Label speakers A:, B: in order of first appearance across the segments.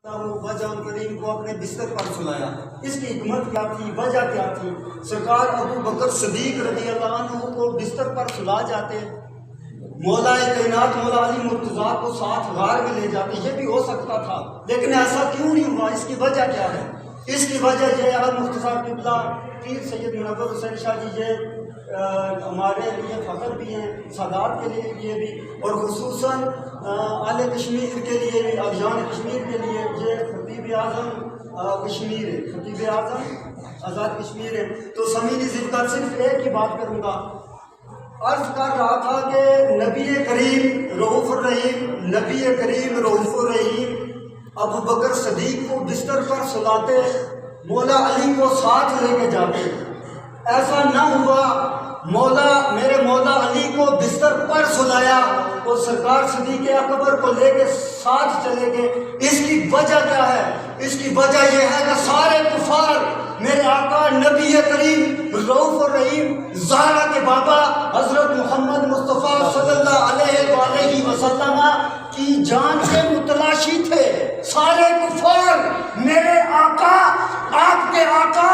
A: وجہ کریم کو اپنے بستر پر سلایا. اس کی حکمت کیا تھی، وجہ کیا تھی؟ سرکار ابو بکر صدیق رضی اللہ عنہ کو بستر پر سلا جاتے، مولا کائنات مولا علی مرتضیٰ کو ساتھ غار میں لے جاتے. یہ بھی ہو سکتا تھا، لیکن ایسا کیوں نہیں ہوا؟ اس کی وجہ کیا ہے؟ اس کی وجہ یہ ہے مختصر قبلہ پیر سید منور حسین شاہ جی یہ ہمارے لیے فخر بھی ہیں، سادات کے لیے بھی، اور خصوصاً اہل کشمیر کے لیے بھی، ابھیان کشمیر کے لیے یہ خطیب اعظم کشمیر ہے، خطیب اعظم آزاد کشمیر ہے. تو سمینی ذکر صرف ایک ہی بات کروں گا. عرض کر رہا تھا کہ نبی کریم رؤوف الرحیم، نبی کریم رؤوف الرحیم ابو بکر صدیق کو بستر پر سلاتے، مولا علی کو ساتھ لے کے جاتے. ایسا نہ ہوا، میرے مولا علی کو بستر پر سلایا اور سرکار صدیق اکبر کو لے کے ساتھ چلے گئے. اس کی وجہ کیا ہے؟ اس کی وجہ یہ ہے کہ سارے کفار میرے آقا نبی کریم رؤوف الرحیم زہرا کے بابا حضرت محمد مصطفیٰ صلی اللہ علیہ وآلہ وسلم کی جان کے متلاشی تھے. سارے کفار میرے آقا، آپ کے آقا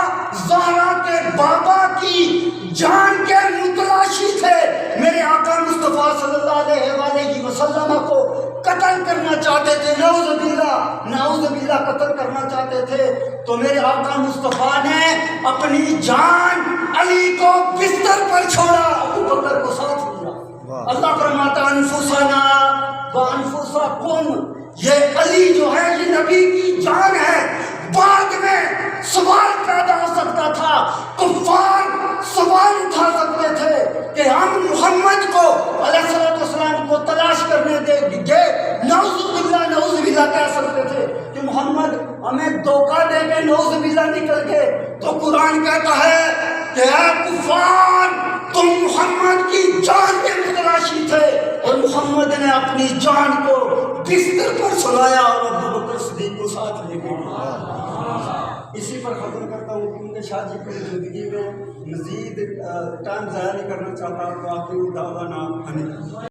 A: زہرا کے بابا کی جان کے متلاشی تھے. میرے آقا مصطفیٰ صلی اللہ علیہ وآلہ وسلم کو قتل کرنا چاہتے تھے، نعوذ باللہ قتل کرنا چاہتے تھے. تو میرے آقا مصطفیٰ نے اپنی جان علی کو بستر پر چھوڑا، ابو بکر کو ساتھ لیا. اللہ فرماتا انفسنا وانفسکم، یہ علی جو ہے یہ نبی کی جان ہے. بعد میں سوال پیدا ہو سکتا تھا، کفار سوال اٹھا سکتے تھے کہ ہم محمد کو علیہ السلام کو تلاش کرنے دیں گے. نعوذ باللہ کہہ سکتے تھے کہ محمد ہمیں دھوکہ دے کے نعوذ باللہ نکل گئے. تو قرآن کہتا ہے کہ اے کفار، تم محمد کی جان کے متلاشی تھے، اور محمد نے اپنی جان کو بستر پر سلایا اور ابو بکر صدیق کو ساتھ لے گئے. اسی پر ختم کرتا ہوں کیونکہ شاہ جی کی زندگی میں مزید ٹائم ضائع نہیں کرنا چاہتا. تو آپ کو دعوانا